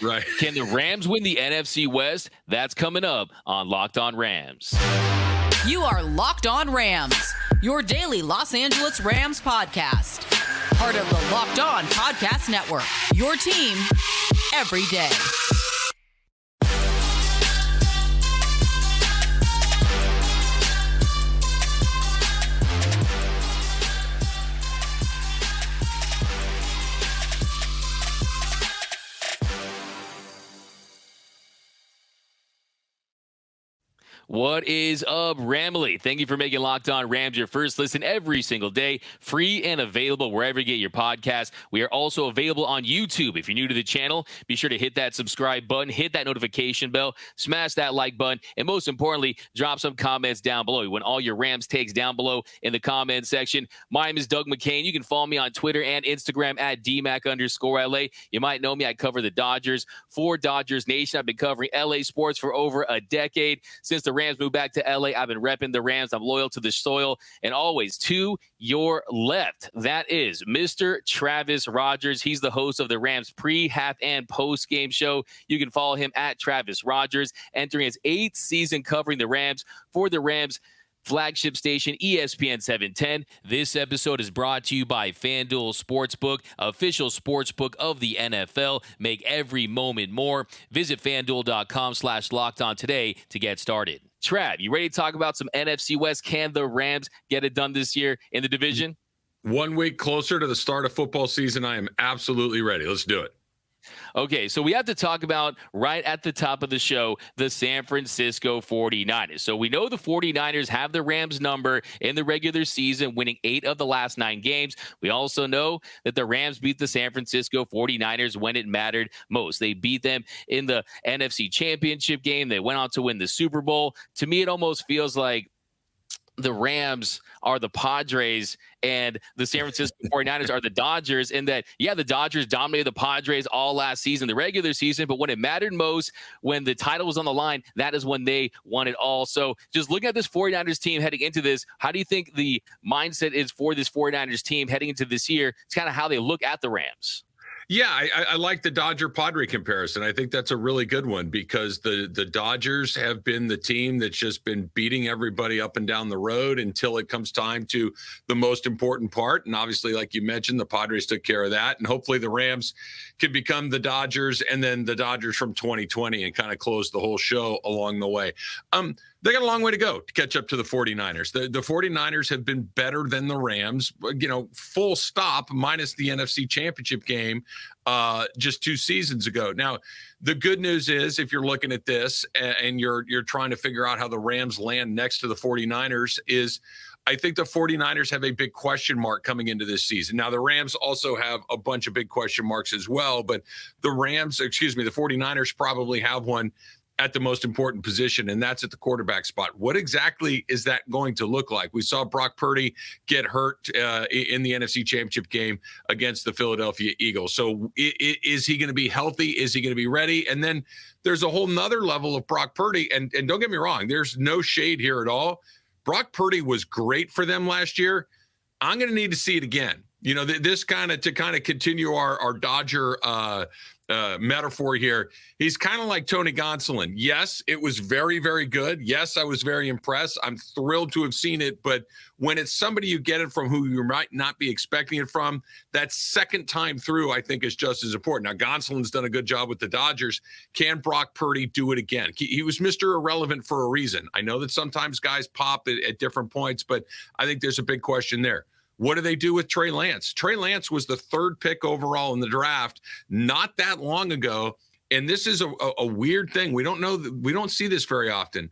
Right. Can the Rams win the NFC West? That's coming up on Locked On Rams. You are Locked On Rams, your daily Los Angeles Rams podcast. Part of the Locked On Podcast Network, your team every day. What is up, Ramily? Thank you for making Locked On Rams your first listen every single day, free and available wherever you get your podcast. We are also available on YouTube. If you're new to the channel, be sure to hit that subscribe button, hit that notification bell, smash that like button, and most importantly, drop some comments down below. We want all your Rams takes down below in the comment section. My name is Doug McCain. You can follow me on Twitter and Instagram at DMac_LA. You might know me. I cover the Dodgers for Dodgers Nation. I've been covering LA sports for over a decade. Since the Rams moved back to LA, I've been repping the Rams. I'm loyal to the soil. And always to your left, that is Mr. Travis Rogers. He's the host of the Rams pre, half, and post-game show. You can follow him at Travis Rogers, entering his 8th season covering the Rams for the Rams flagship station, ESPN 710. This episode is brought to you by FanDuel Sportsbook, official sportsbook of the NFL. Make every moment more. Visit FanDuel.com/lockedon today to get started. Trav, you ready to talk about some NFC West? Can the Rams get it done this year in the division? 1 week closer to the start of football season. I am absolutely ready. Let's do it. Okay, so we have to talk about, right at the top of the show, the San Francisco 49ers. So we know the 49ers have the Rams number in the regular season, winning 8 of the last 9 games. We also know that the Rams beat the San Francisco 49ers when it mattered most. They beat them in the NFC Championship game. They went on to win the Super Bowl. To me, it almost feels like the Rams are the Padres and the San Francisco 49ers are the Dodgers, in that, yeah, the Dodgers dominated the Padres all last season, the regular season, but when it mattered most, when the title was on the line, that is when they won it all. So just looking at this 49ers team heading into this, how do you think the mindset is for this 49ers team heading into this year? It's kind of how they look at the Rams. Yeah, I like the Dodger-Padre comparison. I think that's a really good one because the Dodgers have been the team that's just been beating everybody up and down the road until it comes time to the most important part. And obviously, like you mentioned, the Padres took care of that. And hopefully the Rams can become the Dodgers and then the Dodgers from 2020 and kind of close the whole show along the way. They got a long way to go to catch up to the 49ers. The 49ers have been better than the Rams, full stop, minus the NFC Championship game just 2 seasons ago. Now, the good news is if you're looking at this and you're trying to figure out how the Rams land next to the 49ers is I think the 49ers have a big question mark coming into this season. Now, the Rams also have a bunch of big question marks as well, but the 49ers probably have one at the most important position, and that's at the quarterback spot. What exactly is that going to look like? We saw Brock Purdy get hurt in the NFC Championship game against the Philadelphia Eagles. So is he going to be healthy? Is he going to be ready? And then there's a whole nother level of Brock Purdy, and don't get me wrong, there's no shade here at all. Brock Purdy was great for them last year. I'm going to need to see it again. This to continue our Dodger metaphor here. He's kind of like Tony Gonsolin. Yes, it was very, very good. Yes, I was very impressed. I'm thrilled to have seen it. But when it's somebody you get it from who you might not be expecting it from, that second time through, I think, is just as important. Now, Gonsolin's done a good job with the Dodgers. Can Brock Purdy do it again? He was Mr. Irrelevant for a reason. I know that sometimes guys pop at different points, but I think there's a big question there. What do they do with Trey Lance? Trey Lance was the 3rd pick overall in the draft not that long ago. And this is a weird thing. We don't see this very often.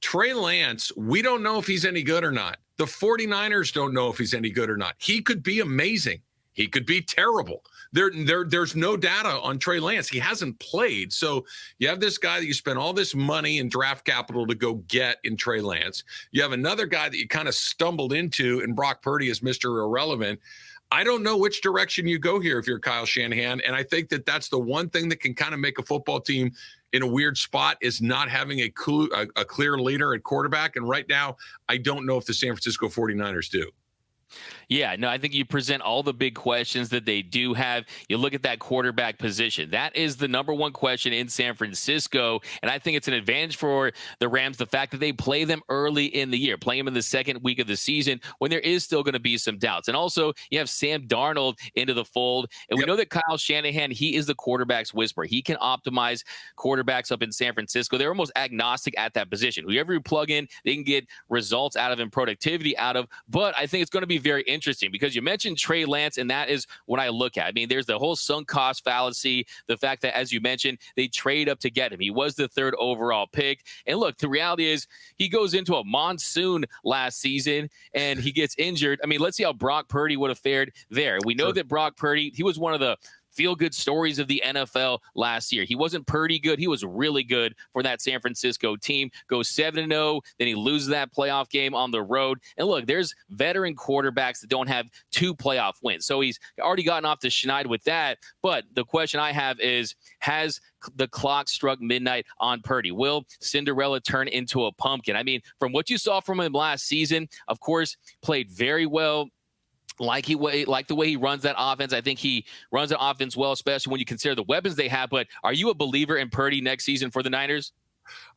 Trey Lance, we don't know if he's any good or not. The 49ers don't know if he's any good or not. He could be amazing. He could be terrible. There's no data on Trey Lance. He hasn't played. So you have this guy that you spent all this money and draft capital to go get in Trey Lance. You have another guy that you kind of stumbled into in Brock Purdy as Mr. Irrelevant. I don't know which direction you go here if you're Kyle Shanahan. And I think that that's the one thing that can kind of make a football team in a weird spot is not having a clear leader at quarterback. And right now, I don't know if the San Francisco 49ers do. Yeah, no, I think you present all the big questions that they do have. You look at that quarterback position. That is the number one question in San Francisco. And I think it's an advantage for the Rams, the fact that they play them early in the year, play them in the second week of the season when there is still going to be some doubts. And also, you have Sam Darnold into the fold. And we know that Kyle Shanahan, he is the quarterback's whisperer. He can optimize quarterbacks up in San Francisco. They're almost agnostic at that position. Whoever you plug in, they can get results out of and productivity out of. But I think it's going to be very interesting because you mentioned Trey Lance, and that is what I look at. I mean, there's the whole sunk cost fallacy, the fact that, as you mentioned, they trade up to get him. He was the third overall pick. And look, the reality is he goes into a monsoon last season and he gets injured. I mean, let's see how Brock Purdy would have fared there. We know that Brock Purdy, he was one of the feel-good stories of the NFL last year. He wasn't Purdy good. He was really good for that San Francisco team. Goes 7-0, then he loses that playoff game on the road. And look, there's veteran quarterbacks that don't have 2 playoff wins. So he's already gotten off the schneid with that. But the question I have is, has the clock struck midnight on Purdy? Will Cinderella turn into a pumpkin? I mean, from what you saw from him last season, of course, played very well. Like the way he runs that offense. I think he runs the offense well, especially when you consider the weapons they have. But are you a believer in Purdy next season for the Niners?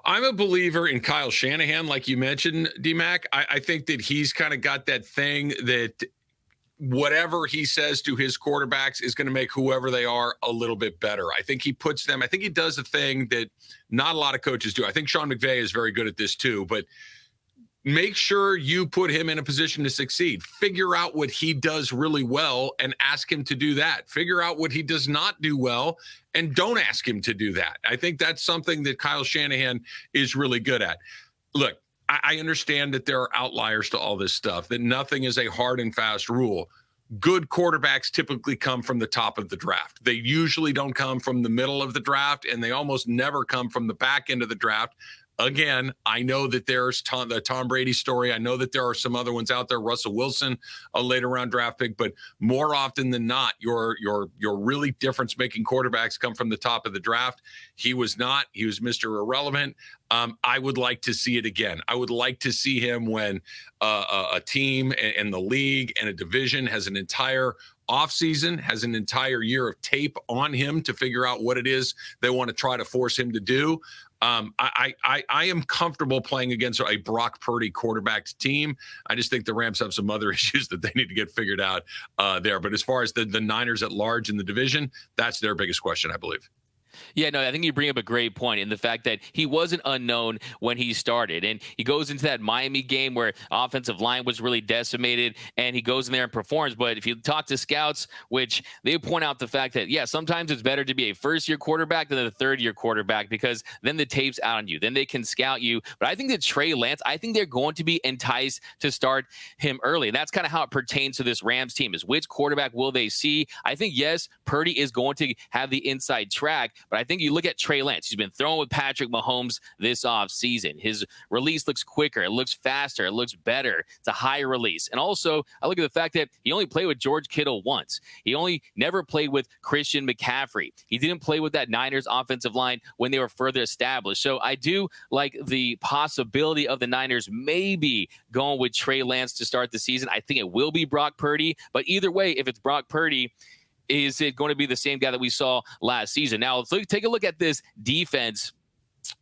I'm a believer in Kyle Shanahan, like you mentioned, D-Mac. I think that he's kind of got that thing that whatever he says to his quarterbacks is going to make whoever they are a little bit better. I think he does a thing that not a lot of coaches do. I think Sean McVay is very good at this too, but make sure you put him in a position to succeed. Figure out what he does really well and ask him to do that. Figure out what he does not do well and don't ask him to do that. I think that's something that Kyle Shanahan is really good at. Look, I understand that there are outliers to all this stuff, that nothing is a hard and fast rule. Good quarterbacks typically come from the top of the draft. They usually don't come from the middle of the draft, and they almost never come from the back end of the draft. Again, I know that there's the Tom Brady story. I know that there are some other ones out there. Russell Wilson, a later round draft pick, but more often than not, your really difference-making quarterbacks come from the top of the draft. He was not. He was Mr. Irrelevant. I would like to see it again. I would like to see him when a team and the league and a division has an entire offseason, has an entire year of tape on him to figure out what it is they want to try to force him to do. I am comfortable playing against a Brock Purdy quarterbacked team. I just think the Rams have some other issues that they need to get figured out there. But as far as the Niners at large in the division, that's their biggest question, I believe. Yeah, no, I think you bring up a great point in the fact that he wasn't unknown when he started. And he goes into that Miami game where offensive line was really decimated, and he goes in there and performs. But if you talk to scouts, which they point out the fact that, yeah, sometimes it's better to be a first-year quarterback than a third-year quarterback because then the tape's out on you. Then they can scout you. But I think that Trey Lance, I think they're going to be enticed to start him early. And that's kind of how it pertains to this Rams team, is which quarterback will they see? I think, yes, Purdy is going to have the inside track, but I think you look at Trey Lance. He's been throwing with Patrick Mahomes this offseason. His release looks quicker. It looks faster. It looks better. It's a higher release. And also, I look at the fact that he only played with George Kittle once. He only never played with Christian McCaffrey. He didn't play with that Niners offensive line when they were further established. So I do like the possibility of the Niners maybe going with Trey Lance to start the season. I think it will be Brock Purdy. But either way, if it's Brock Purdy, is it going to be the same guy that we saw last season? Now, let's take a look at this defense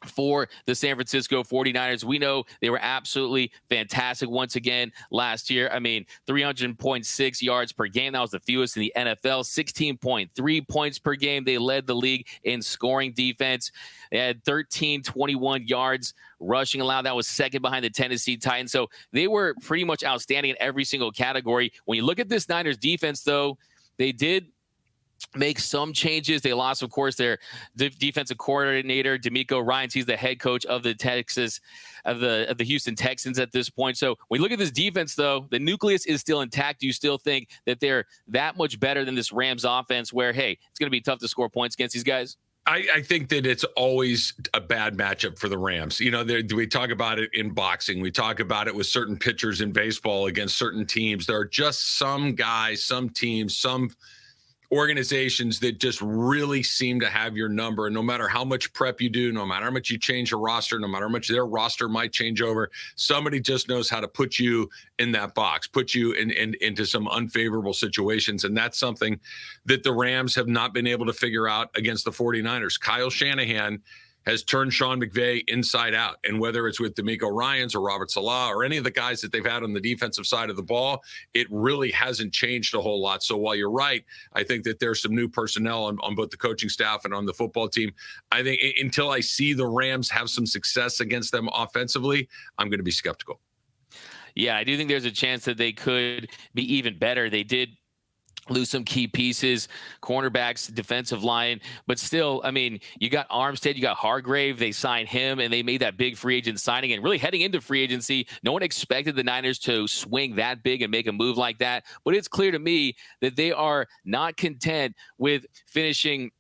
for the San Francisco 49ers. We know they were absolutely fantastic once again last year. I mean, 300.6 yards per game. That was the fewest in the NFL. 16.3 points per game. They led the league in scoring defense. They had 21 yards rushing allowed. That was second behind the Tennessee Titans. So they were pretty much outstanding in every single category. When you look at this Niners defense, though, they did make some changes. They lost, of course, their defensive coordinator, D'Amico Ryans. He's the head coach of the Houston Texans at this point. So when you look at this defense, though, the nucleus is still intact. Do you still think that they're that much better than this Rams offense where, hey, it's going to be tough to score points against these guys? I think that it's always a bad matchup for the Rams. You know, we talk about it in boxing. We talk about it with certain pitchers in baseball against certain teams. There are just some guys, some teams, some organizations that just really seem to have your number. And no matter how much prep you do, no matter how much you change your roster, no matter how much their roster might change over, somebody just knows how to put you in that box, put you into some unfavorable situations. And that's something that the Rams have not been able to figure out against the 49ers. Kyle Shanahan has turned Sean McVay inside out. And whether it's with DeMeco Ryans or Robert Salah or any of the guys that they've had on the defensive side of the ball, it really hasn't changed a whole lot. So while you're right, I think that there's some new personnel on both the coaching staff and on the football team. I think until I see the Rams have some success against them offensively, I'm going to be skeptical. Yeah, I do think there's a chance that they could be even better. They did lose some key pieces, cornerbacks, defensive line, but still, I mean, you got Armstead, you got Hargrave, they signed him, and they made that big free agent signing. And really heading into free agency, no one expected the Niners to swing that big and make a move like that. But it's clear to me that they are not content with finishing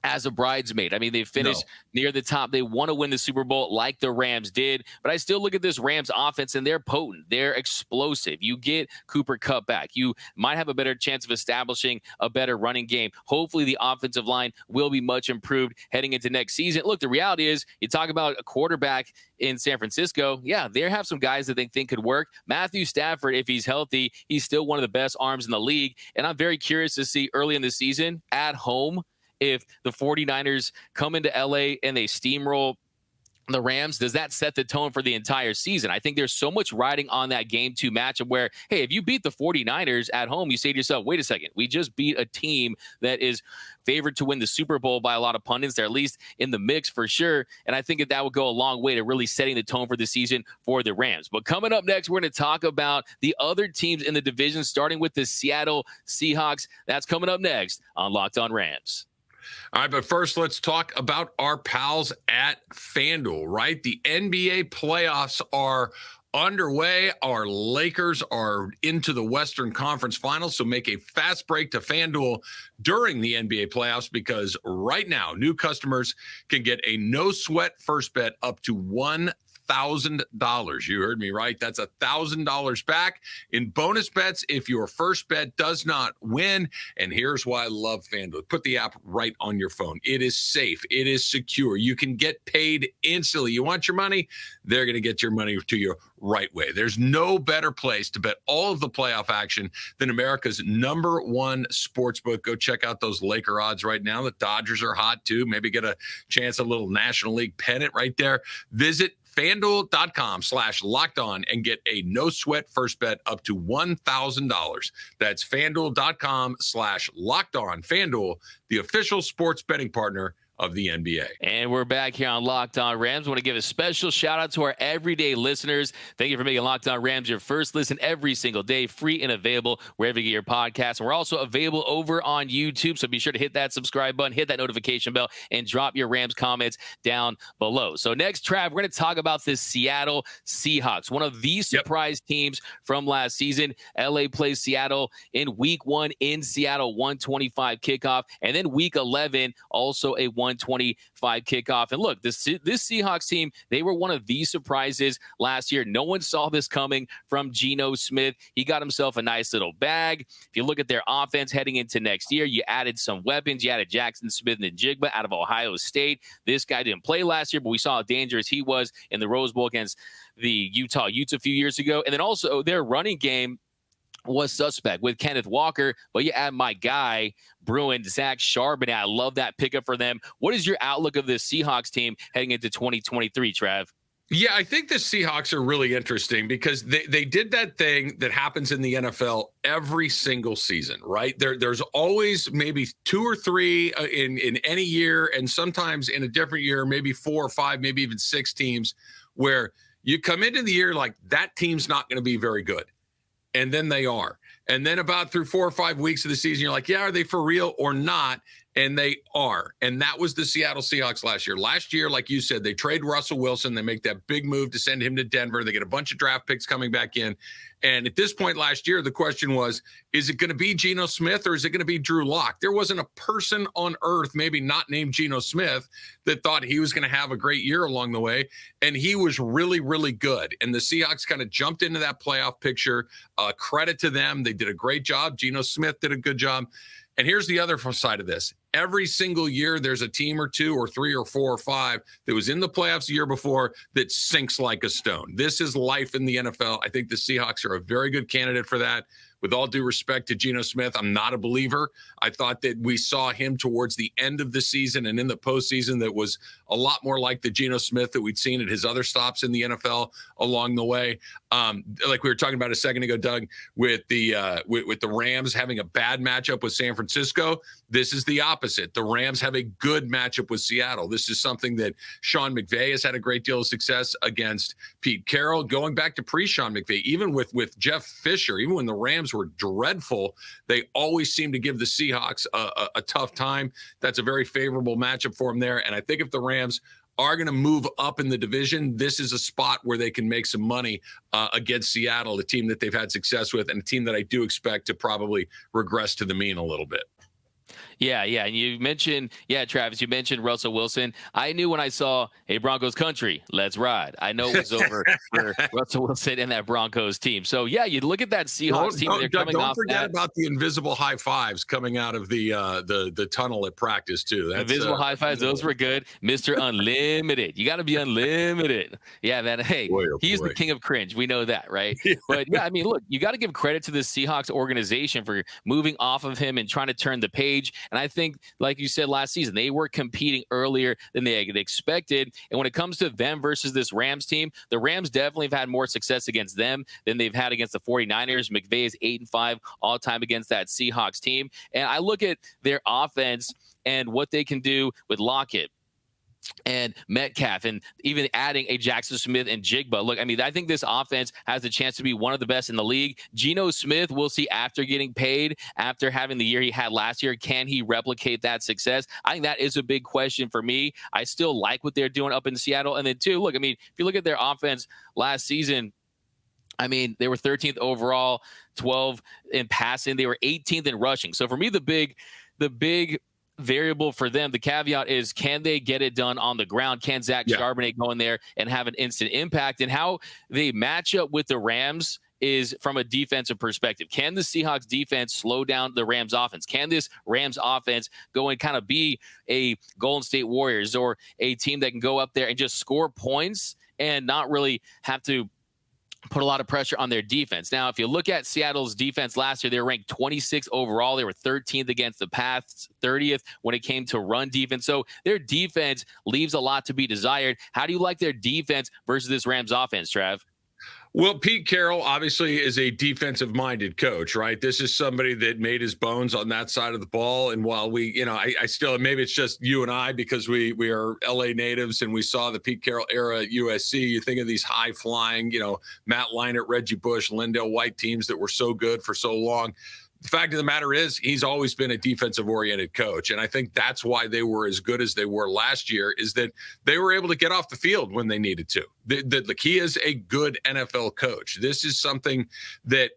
as a bridesmaid. I mean, they finished near the top. They want to win the Super Bowl like the Rams did. But I still look at this Rams offense, and they're potent. They're explosive. You get Cooper Kupp back. You might have a better chance of establishing a better running game. Hopefully, the offensive line will be much improved heading into next season. Look, the reality is, you talk about a quarterback in San Francisco. Yeah, they have some guys that they think could work. Matthew Stafford, if he's healthy, he's still one of the best arms in the league. And I'm very curious to see early in the season at home, if the 49ers come into LA and they steamroll the Rams, does that set the tone for the entire season? I think there's so much riding on that game 2 matchup where, hey, if you beat the 49ers at home, you say to yourself, wait a second, we just beat a team that is favored to win the Super Bowl by a lot of pundits. They're at least in the mix for sure. And I think that would go a long way to really setting the tone for the season for the Rams. But coming up next, we're going to talk about the other teams in the division, starting with the Seattle Seahawks. That's coming up next on Locked On Rams. All right, but first, let's talk about our pals at FanDuel, right? The NBA playoffs are underway. Our Lakers are into the Western Conference Finals, so make a fast break to FanDuel during the NBA playoffs, because right now, new customers can get a no-sweat first bet up to $1,000. You heard me right. That's $1,000 back in bonus bets if your first bet does not win. And here's why I love FanDuel. Put the app right on your phone. It is safe. It is secure. You can get paid instantly. You want your money? They're going to get your money to you right way. There's no better place to bet all of the playoff action than America's #1 sportsbook. Go check out those Laker odds right now. The Dodgers are hot too. Maybe get a chance at a little National League pennant right there. Visit FanDuel.com/lockedon and get a no sweat first bet up to $1,000. That's FanDuel.com/lockedon. FanDuel, the official sports betting partner of the NBA. And we're back here on Locked On Rams. I want to give a special shout out to our everyday listeners. Thank you for making Locked On Rams your first listen every single day, free and available wherever you get your podcasts. And we're also available over on YouTube, so be sure to hit that subscribe button, hit that notification bell, and drop your Rams comments down below. So next, Trav, we're going to talk about this Seattle Seahawks, one of the surprise teams from last season. LA plays Seattle in week 1 in Seattle, 1:25 kickoff, and then week 11, also a 1:25 kickoff. And look, this Seahawks team, they were one of the surprises last year. No one saw this coming from Geno Smith. He got himself a nice little bag. If you look at their offense heading into next year, you added some weapons. You added Jackson Smith and Jigba out of Ohio State. This guy didn't play last year, but we saw how dangerous he was in the Rose Bowl against the Utah Utes a few years ago. And then also their running game was suspect with Kenneth Walker, but you add my guy, Bruin, Zach Charbonnet. I love that pickup for them. What is your outlook of this Seahawks team heading into 2023, Trav? Yeah, I think the Seahawks are really interesting because they did that thing that happens in the NFL every single season, right? There's always maybe 2 or 3 in any year, and sometimes in a different year, maybe 4 or 5, maybe even 6 teams where you come into the year like that team's not going to be very good. And then they are. And then about through 4 or 5 weeks of the season, you're like, yeah, are they for real or not? And they are. And that was the Seattle Seahawks last year. Last year, like you said, they trade Russell Wilson. They make that big move to send him to Denver. They get a bunch of draft picks coming back in. And at this point last year, the question was, is it going to be Geno Smith or is it going to be Drew Lock? There wasn't a person on earth, maybe not named Geno Smith, that thought he was going to have a great year along the way. And he was really, really good. And the Seahawks kind of jumped into that playoff picture. Credit to them. They did a great job. Geno Smith did a good job. And here's the other side of this. Every single year, there's a team or two or three or four or five that was in the playoffs the year before that sinks like a stone. This is life in the NFL. I think the Seahawks are a very good candidate for that. With all due respect to Geno Smith, I'm not a believer. I thought that we saw him towards the end of the season and in the postseason that was a lot more like the Geno Smith that we'd seen at his other stops in the NFL along the way. Like we were talking about a second ago, Doug, with the Rams having a bad matchup with San Francisco. This is the opposite. The Rams have a good matchup with Seattle. This is something that Sean McVay has had a great deal of success against Pete Carroll. Going back to pre-Sean McVay, even with Jeff Fisher, even when the Rams were dreadful, they always seem to give the Seahawks a tough time. That's a very favorable matchup for them there. And I think if the Rams are going to move up in the division, this is a spot where they can make some money against Seattle, a team that they've had success with and a team that I do expect to probably regress to the mean a little bit. Yeah. And you mentioned, Travis, you mentioned Russell Wilson. I knew when I saw, hey, Broncos country, let's ride. I know it was over for Russell Wilson and that Broncos team. So, yeah, you look at that Seahawks team. Don't forget about the invisible high fives coming out of the tunnel at practice, too. That's, invisible high fives, those were good. Mr. Unlimited. You got to be unlimited. Yeah, man. Hey, he's the king of cringe. We know that, right? Yeah. But, yeah, I mean, look, you got to give credit to the Seahawks organization for moving off of him and trying to turn the page. And I think, like you said last season, they were competing earlier than they had expected. And when it comes to them versus this Rams team, the Rams definitely have had more success against them than they've had against the 49ers. McVay is 8-5 all time against that Seahawks team. And I look at their offense and what they can do with Lockett and Metcalf, and even adding a Jackson Smith and Jigba. Look, I mean, I think this offense has a chance to be one of the best in the league. Geno Smith, we'll see after getting paid, after having the year he had last year, can he replicate that success? I think that is a big question for me. I still like what they're doing up in Seattle. And then, too, look, I mean, if you look at their offense last season, I mean, they were 13th overall, 12 in passing. They were 18th in rushing. So for me, the big variable for them, the caveat is, can they get it done on the ground? Can Zach Charbonnet go in there and have an instant impact? And how they match up with the Rams is from a defensive perspective. Can the Seahawks defense slow down the Rams offense? Can this Rams offense go and kind of be a Golden State Warriors or a team that can go up there and just score points and not really have to put a lot of pressure on their defense? Now, if you look at Seattle's defense last year, they were ranked 26th overall. They were 13th against the pass, 30th when it came to run defense. So their defense leaves a lot to be desired. How do you like their defense versus this Rams offense, Trav? Well, Pete Carroll obviously is a defensive-minded coach, right? This is somebody that made his bones on that side of the ball. And while we, I still, maybe it's just you and I because we are LA natives and we saw the Pete Carroll era at USC. You think of these high-flying, Matt Leinart, Reggie Bush, Lindell White teams that were so good for so long. The fact of the matter is he's always been a defensive-oriented coach, and I think that's why they were as good as they were last year, is that they were able to get off the field when they needed to. He is a good NFL coach. This is something that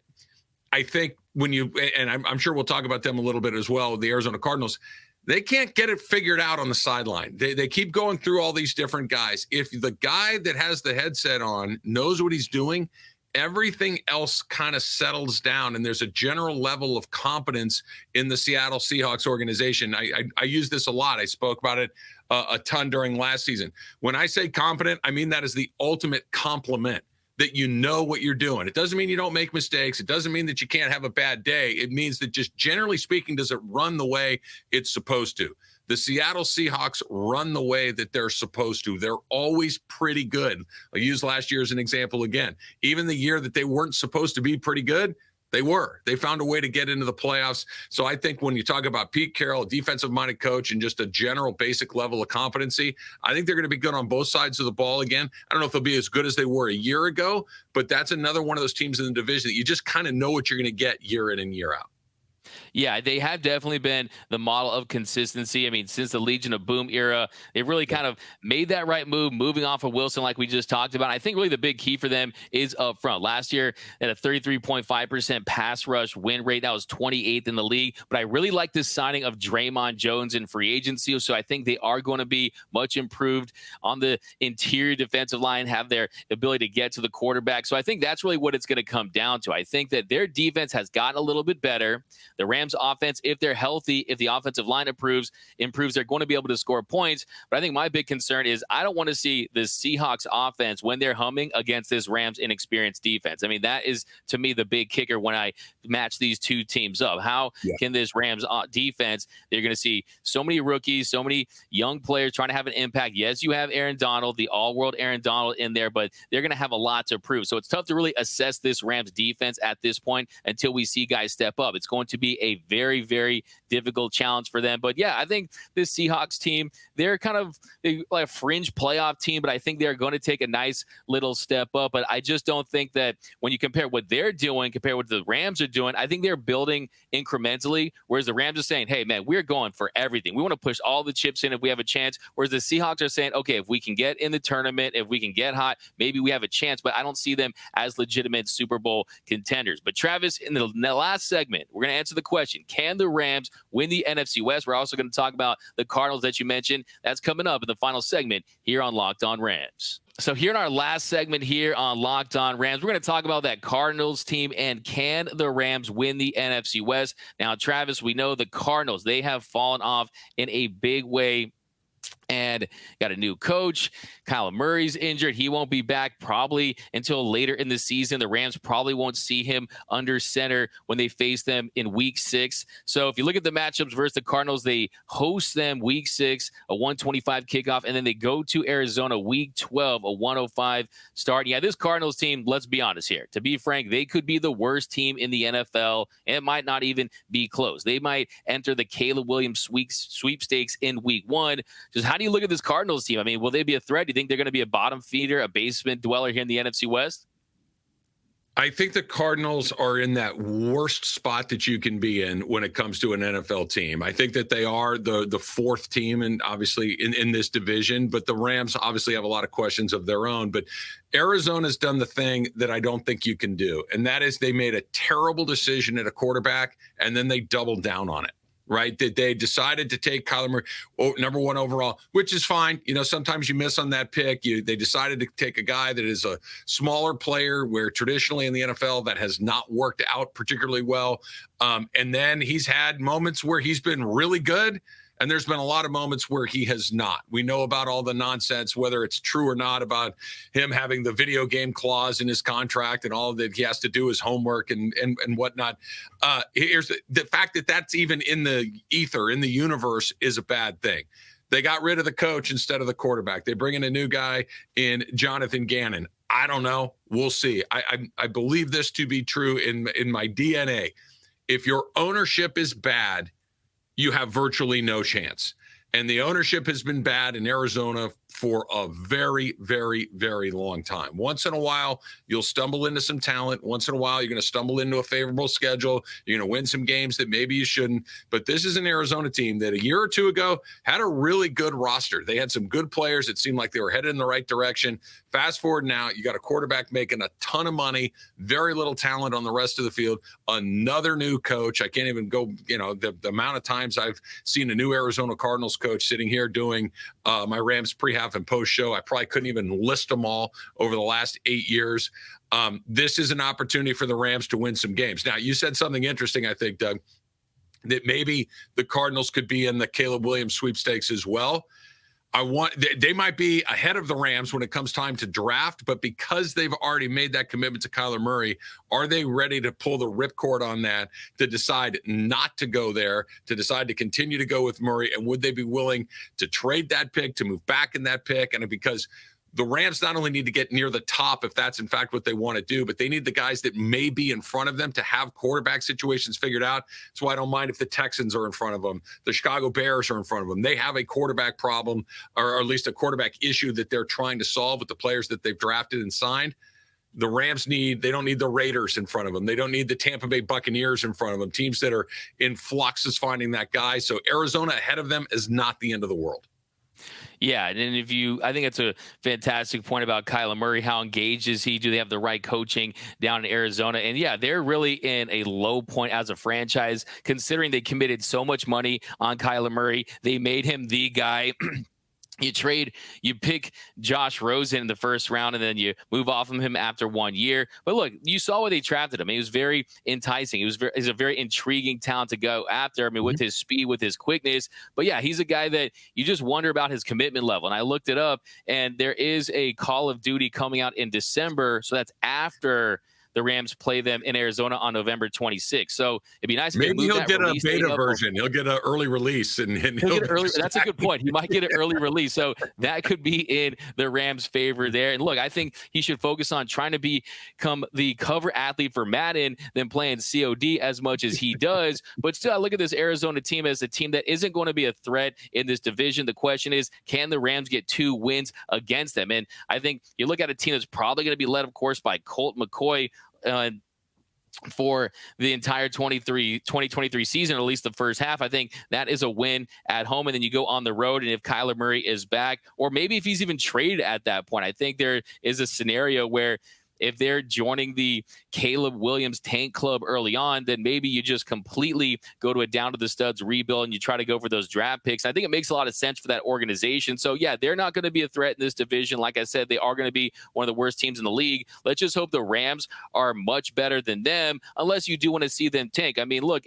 I think and I'm sure we'll talk about them a little bit as well, the Arizona Cardinals, they can't get it figured out on the sideline. They keep going through all these different guys. If the guy that has the headset on knows what he's doing, everything else kind of settles down, and there's a general level of competence in the Seattle Seahawks organization. I use this a lot. I spoke about it a ton during last season. When I say competent, I mean that is the ultimate compliment, that you know what you're doing. It doesn't mean you don't make mistakes. It doesn't mean that you can't have a bad day. It means that just generally speaking, does it run the way it's supposed to? The Seattle Seahawks run the way that they're supposed to. They're always pretty good. I'll use last year as an example again. Even the year that they weren't supposed to be pretty good, they were. They found a way to get into the playoffs. So I think when you talk about Pete Carroll, a defensive-minded coach, and just a general basic level of competency, I think they're going to be good on both sides of the ball again. I don't know if they'll be as good as they were a year ago, but that's another one of those teams in the division that you just kind of know what you're going to get year in and year out. Yeah, they have definitely been the model of consistency. I mean, since the Legion of Boom era, they've really kind of made that right move, moving off of Wilson like we just talked about. I think really the big key for them is up front. Last year, at a 33.5% pass rush win rate, that was 28th in the league. But I really like this signing of Draymond Jones in free agency. So I think they are going to be much improved on the interior defensive line, have their ability to get to the quarterback. So I think that's really what it's going to come down to. I think that their defense has gotten a little bit better. the Rams offense, if they're healthy, if the offensive line improves, they're going to be able to score points. But I think my big concern is I don't want to see the Seahawks offense when they're humming against this Rams inexperienced defense. I mean, that is, to me, the big kicker when I match these two teams up. How can this Rams defense, they're going to see so many rookies, so many young players trying to have an impact. Yes, you have Aaron Donald, the all-world Aaron Donald in there, but they're going to have a lot to prove. So it's tough to really assess this Rams defense at this point until we see guys step up. It's going to be a very, very difficult challenge for them. But yeah, I think this Seahawks team, they're kind of like a fringe playoff team, but I think they're going to take a nice little step up. But I just don't think that when you compare what they're doing, compare what the Rams are doing, I think they're building incrementally, whereas the Rams are saying, hey, man, we're going for everything. We want to push all the chips in if we have a chance, whereas the Seahawks are saying, okay, if we can get in the tournament, if we can get hot, maybe we have a chance, but I don't see them as legitimate Super Bowl contenders. But Travis, in the last segment, we're going to answer the question, can the Rams win the NFC West? We're also going to talk about the Cardinals that you mentioned. That's coming up in the final segment here on Locked On Rams. So here in our last segment here on Locked On Rams, we're going to talk about that Cardinals team and can the Rams win the NFC West? Now, Travis, we know the Cardinals, they have fallen off in a big way and got a new coach. Kyler Murray's injured. He won't be back probably until later in the season. The Rams probably won't see him under center when they face them in week 6. So if you look at the matchups versus the Cardinals, they host them week 6, a 125 kickoff, and then they go to Arizona week 12, a 105 start. Yeah, this Cardinals team, let's be honest here. To be frank, they could be the worst team in the NFL, and it might not even be close. They might enter the Caleb Williams sweepstakes in week 1. Just how do you look at this Cardinals team? I mean, will they be a threat? Do you think they're going to be a bottom feeder, a basement dweller here in the NFC West? I think the Cardinals are in that worst spot that you can be in when it comes to an NFL team. I think that they are the fourth team and obviously in this division, but the Rams obviously have a lot of questions of their own. But Arizona's done the thing that I don't think you can do, and that is they made a terrible decision at a quarterback, and then they doubled down on it. Right, that they decided to take Kyler Murray, number 1 overall, which is fine. You know, sometimes you miss on that pick. They decided to take a guy that is a smaller player, where traditionally in the NFL that has not worked out particularly well. And then he's had moments where he's been really good, and there's been a lot of moments where he has not. We know about all the nonsense, whether it's true or not, about him having the video game clause in his contract and all that he has to do his homework and whatnot. Here's the fact that that's even in the ether, in the universe, is a bad thing. They got rid of the coach instead of the quarterback. They bring in a new guy in Jonathan Gannon. I don't know. We'll see. I believe this to be true in my DNA. If your ownership is bad, you have virtually no chance. And the ownership has been bad in Arizona for a very, very, very long time. Once in a while, you'll stumble into some talent. Once in a while, you're going to stumble into a favorable schedule. You're going to win some games that maybe you shouldn't. But this is an Arizona team that a year or two ago had a really good roster. They had some good players. It seemed like they were headed in the right direction. Fast forward now, you got a quarterback making a ton of money, very little talent on the rest of the field, another new coach. I can't even go, the amount of times I've seen a new Arizona Cardinals coach sitting here doing my Rams pre-half and post show. I probably couldn't even list them all over the last 8 years. This is an opportunity for the Rams to win some games. Now, you said something interesting, I think, Doug, that maybe the Cardinals could be in the Caleb Williams sweepstakes as well. They might be ahead of the Rams when it comes time to draft, but because they've already made that commitment to Kyler Murray, are they ready to pull the ripcord on that, to decide not to go there, to decide to continue to go with Murray? And would they be willing to trade that pick, to move back in that pick? And because the Rams not only need to get near the top, if that's in fact what they want to do, but they need the guys that may be in front of them to have quarterback situations figured out. That's why I don't mind if the Texans are in front of them. The Chicago Bears are in front of them. They have a quarterback problem, or at least a quarterback issue that they're trying to solve with the players that they've drafted and signed. The Rams they don't need the Raiders in front of them. They don't need the Tampa Bay Buccaneers in front of them. Teams that are in flux is finding that guy. So Arizona ahead of them is not the end of the world. Yeah, and I think it's a fantastic point about Kyler Murray. How engaged is he? Do they have the right coaching down in Arizona? And yeah, they're really in a low point as a franchise, considering they committed so much money on Kyler Murray. They made him the guy you pick Josh Rosen in the first round, and then you move off of him after 1 year. But look, you saw why they drafted him. He was very enticing. He's a very intriguing talent to go after. I mean, with his speed, with his quickness. But yeah, he's a guy that you just wonder about his commitment level. And I looked it up, and there is a Call of Duty coming out in December. So that's after the Rams play them in Arizona on November 26th. So it'd be nice if maybe he'll get a beta version. He'll get an early release, and he'll get an early. That's a good point. He might get an early release, so that could be in the Rams' favor there. And look, I think he should focus on trying to become the cover athlete for Madden than playing COD as much as he does. But still, I look at this Arizona team as a team that isn't going to be a threat in this division. The question is, can the Rams get 2 wins against them? And I think you look at a team that's probably going to be led, of course, by Colt McCoy for the entire 2023 season, or at least the first half. I think that is a win at home. And then you go on the road, and if Kyler Murray is back, or maybe if he's even traded at that point, I think there is a scenario where if they're joining the Caleb Williams tank club early on, then maybe you just completely go to a down to the studs rebuild and you try to go for those draft picks. I think it makes a lot of sense for that organization. So yeah, they're not going to be a threat in this division. Like I said, they are going to be one of the worst teams in the league. Let's just hope the Rams are much better than them, unless you do want to see them tank. I mean, look,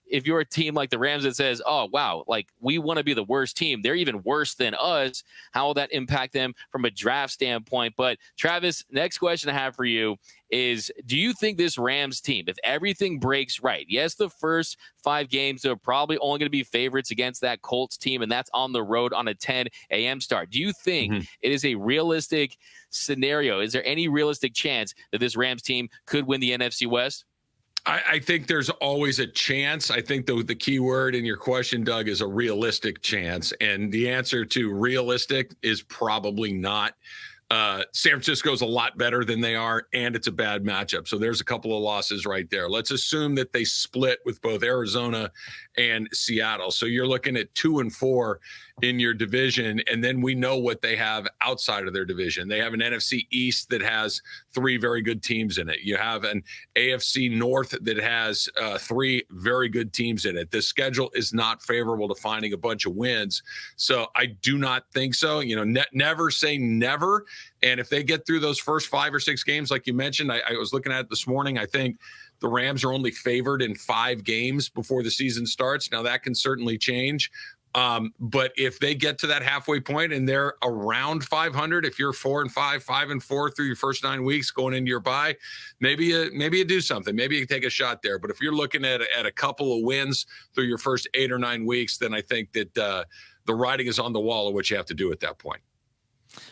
if you're a team like the Rams that says, oh, wow, like we want to be the worst team, they're even worse than us, how will that impact them from a draft standpoint? But Travis, next question I have for you is, do you think this Rams team, if everything breaks right, yes, the first 5 games, they're probably only going to be favorites against that Colts team, and that's on the road on a 10 a.m. start. Do you think it is a realistic scenario? Is there any realistic chance that this Rams team could win the NFC West? I think there's always a chance. I think the key word in your question, Doug, is a realistic chance. And the answer to realistic is probably not. San Francisco's a lot better than they are, and it's a bad matchup. So there's a couple of losses right there. Let's assume that they split with both Arizona and Seattle. So you're looking at 2-4 in your division, and then we know what they have outside of their division. They have an NFC East that has 3 very good teams in it. You have an AFC North that has 3 very good teams in it. The schedule is not favorable to finding a bunch of wins. So I do not think so. You know, never say never. And if they get through those first 5 or 6 games, like you mentioned, I was looking at it this morning, I think the Rams are only favored in 5 games before the season starts. Now that can certainly change. But if they get to that halfway point and they're around 500, if you're 4-5, 5-4 through your first 9 weeks going into your bye, maybe you do something. Maybe you can take a shot there. But if you're looking at a couple of wins through your first 8 or 9 weeks, then I think that the writing is on the wall of what you have to do at that point.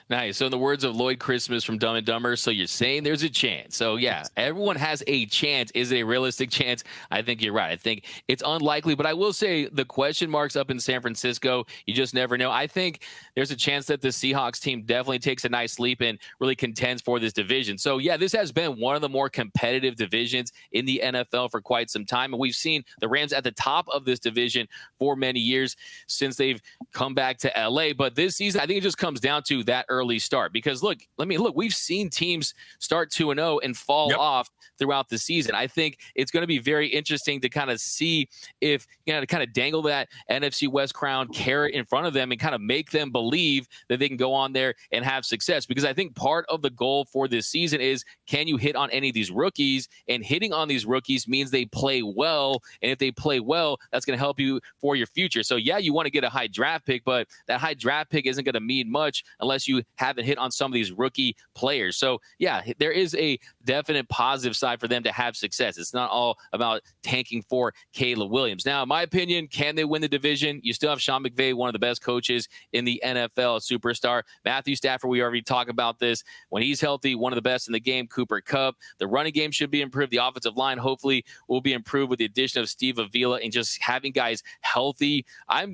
Nice. So in the words of Lloyd Christmas from Dumb and Dumber, so you're saying there's a chance. So yeah, everyone has a chance. Is it a realistic chance? I think you're right. I think it's unlikely, but I will say the question marks up in San Francisco, you just never know. I think there's a chance that the Seahawks team definitely takes a nice leap and really contends for this division. So yeah, this has been one of the more competitive divisions in the NFL for quite some time. And we've seen the Rams at the top of this division for many years since they've come back to LA. But this season, I think it just comes down to that early start, because look, we've seen teams start 2-0 and fall off throughout the season. I think it's going to be very interesting to kind of see if, to kind of dangle that NFC West crown carrot in front of them and kind of make them believe that they can go on there and have success. Because I think part of the goal for this season is, can you hit on any of these rookies? And hitting on these rookies means they play well. And if they play well, that's going to help you for your future. So yeah, you want to get a high draft pick, but that high draft pick isn't going to mean much unless you haven't hit on some of these rookie players. So yeah, there is a definite positive side for them to have success. It's not all about tanking for Caleb Williams. Now, in my opinion, can they win the division? You still have Sean McVay, one of the best coaches in the NFL, a superstar. Matthew Stafford, we already talked about this. When he's healthy, one of the best in the game. Cooper Kupp. The running game should be improved. The offensive line hopefully will be improved with the addition of Steve Avila and just having guys healthy.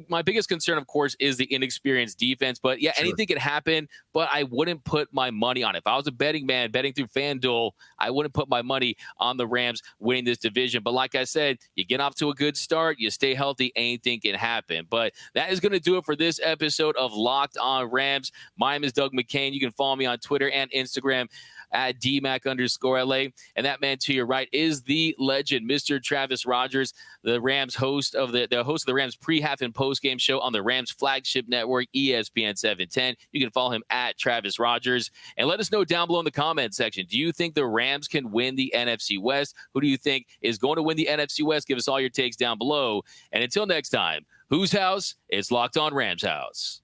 My biggest concern, of course, is the inexperienced defense. But yeah, anything can happen, but I wouldn't put my money on it. If I was a betting man, betting through FanDuel, I wouldn't put my money on the Rams winning this division. But like I said, you get off to a good start, you stay healthy, anything can happen. But that is going to do it for this episode of Locked on Rams. My name is Doug McCain. You can follow me on Twitter and Instagram at DMAC_LA. And that man to your right is the legend, Mr. Travis Rogers, the Rams host of the host of the Rams pre-half and post-game show on the Rams flagship network, ESPN 710. You can follow him at Travis Rogers. And let us know down below in the comment section, do you think the Rams can win the NFC West? Who do you think is going to win the NFC West? Give us all your takes down below. And until next time, whose house? It's Locked On Rams House.